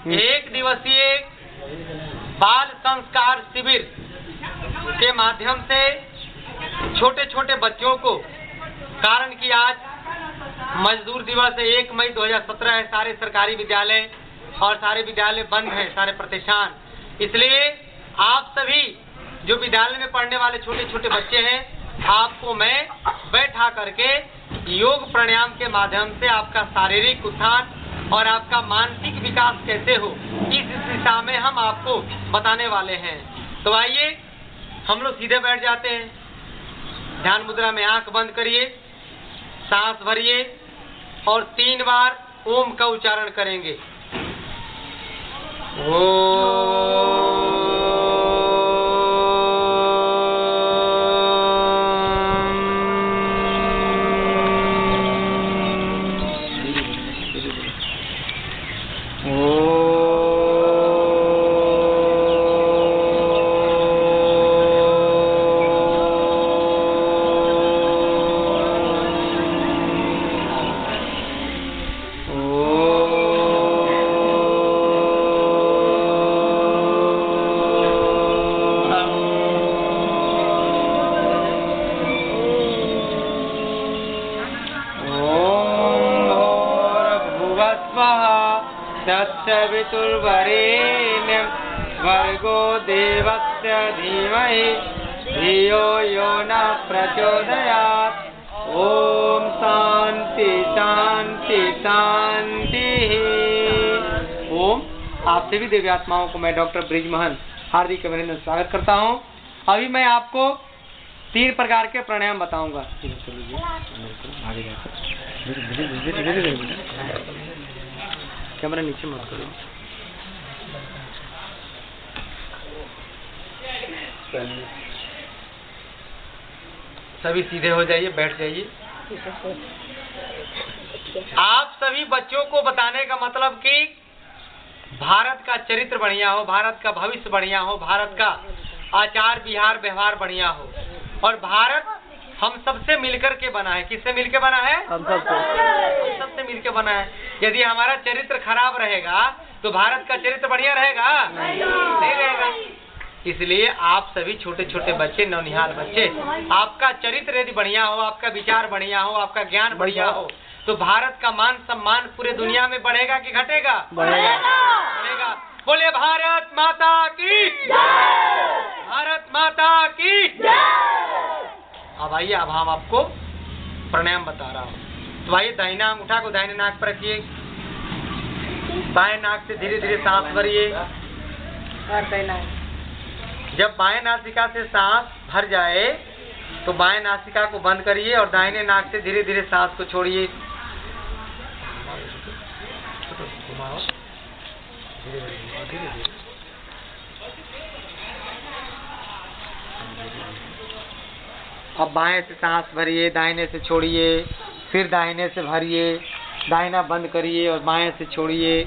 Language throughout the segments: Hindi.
एक दिवसीय बाल संस्कार शिविर के माध्यम से छोटे छोटे बच्चों को, कारण कि आज मजदूर दिवस है, 1 मई 2017 है, सारे सरकारी विद्यालय और सारे विद्यालय बंद हैं, सारे प्रतिष्ठान, इसलिए आप सभी जो विद्यालय में पढ़ने वाले छोटे छोटे बच्चे हैं, आपको मैं बैठा करके योग प्राणायाम के माध्यम से आपका शारीरिक उत्थान और आपका मानसिक विकास कैसे हो, इस दिशा में हम आपको बताने वाले हैं। तो आइए हम लोग सीधे बैठ जाते हैं। ध्यान मुद्रा में आंख बंद करिए, सांस भरिए और 3 बार ओम का उच्चारण करेंगे। तत्सवितुर्वरेण्यं भर्गो देवस्य धीमहि धियो यो न प्रचोदयात्। ओम शांति शांति शांति। ओम। आप सभी देवी आत्माओं को मैं डॉक्टर ब्रिजमोहन हार्दिक अभिनंदन स्वागत करता हूं। अभी मैं आपको 3 प्रकार के प्राणायाम बताऊंगा। कैमरा नीचे मत करो। सभी सीधे हो जाइए, बैठ जाइए। आप सभी बच्चों को बताने का मतलब कि भारत का चरित्र बढ़िया हो, भारत का भविष्य बढ़िया हो, भारत का आचार विहार व्यवहार बढ़िया हो, और भारत हम सबसे मिलकर के बना है। किससे मिलकर बना है? हम सबसे मिलकर बना है। यदि हमारा चरित्र खराब रहेगा तो भारत का चरित्र बढ़िया रहेगा? नहीं रहेगा। इसलिए आप सभी छोटे छोटे बच्चे, नौनिहाल बच्चे, आपका चरित्र यदि बढ़िया हो, आपका विचार बढ़िया हो, आपका ज्ञान बढ़िया हो, तो भारत का मान सम्मान पूरे दुनिया में बढ़ेगा कि घटेगा? बढ़ेगा। बोले भारत माता की जय। भारत माता की जय। अब आइए, अब हम आपको प्राणायाम बता रहा हूँ। तो आइए, दाहिना अंगूठा को दाहिने नाक पर रखिए, बाएं नाक से धीरे धीरे सांस भरिए। जब बाएं नासिका से सांस भर जाए तो बाएं नासिका को बंद करिए और दाहिने नाक से धीरे धीरे सांस को छोड़िए। अब बाएं से सांस भरिए, दाहिने से छोड़िए, फिर दाहिने से भरिए, दाहिना बंद करिए और बाएं से छोड़िए।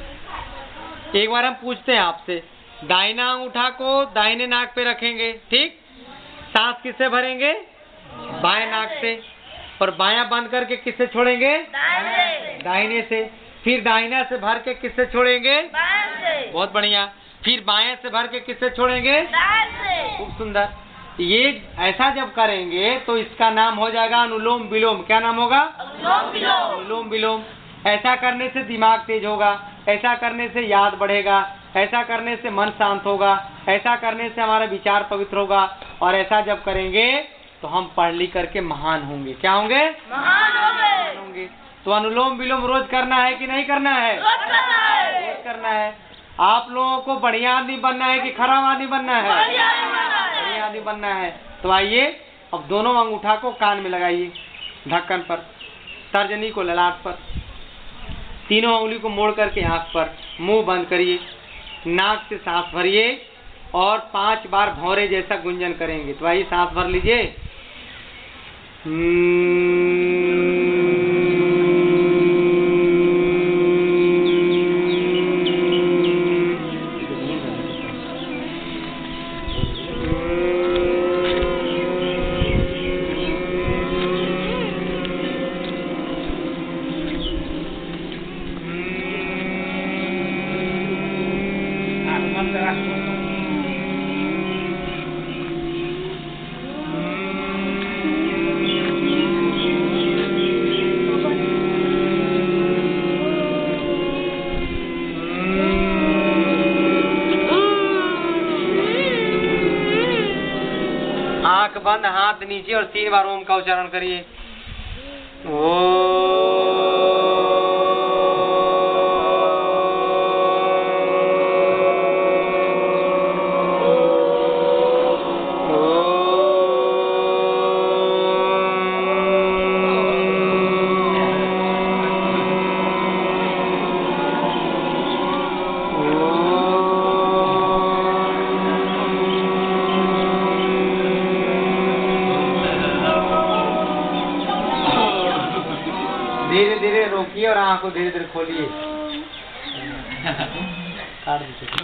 एक बार हम पूछते हैं आपसे, दाहिना अंगूठा को दाहिने नाक पे रखेंगे, ठीक? सांस किससे भरेंगे? बाएं नाक से। और बायां बंद करके किससे छोड़ेंगे? दाहिने से। फिर दाहिना से भर के किससे छोड़ेंगे? बहुत बढ़िया। फिर बाएं से भर के किससे छोड़ेंगे? खूब सुंदर। ये ऐसा जब करेंगे तो इसका नाम हो जाएगा अनुलोम विलोम। क्या नाम होगा? अनुलोम विलोम। ऐसा करने से दिमाग तेज होगा, ऐसा करने से याद बढ़ेगा, ऐसा करने से मन शांत होगा, ऐसा करने से हमारा विचार पवित्र होगा, और ऐसा जब करेंगे तो हम पढ़ लिख करके महान होंगे। क्या होंगे? महान होंगे। तो अनुलोम विलोम रोज करना है कि नहीं करना है? रोज करना है। आप लोगों को बढ़िया आदमी बनना है कि खराब आदमी बनना है? बढ़िया आदमी बनना है। तो आइए, अब दोनों अंगूठा को कान में लगाइए, ढक्कन पर, तर्जनी को ललाट पर, तीनों उंगली को मोड़ करके आंख पर, मुंह बंद करिए, नाक से सांस भरिए और 5 बार भौरे जैसा गुंजन करेंगे। तो आइए, सांस भर लीजिए। आंख बंद, हाथ नीचे और 3 बार ओम का उच्चारण करिए। धीरे धीरे रोकिए और आँख को धीरे धीरे खोलिए। काट दीजिए।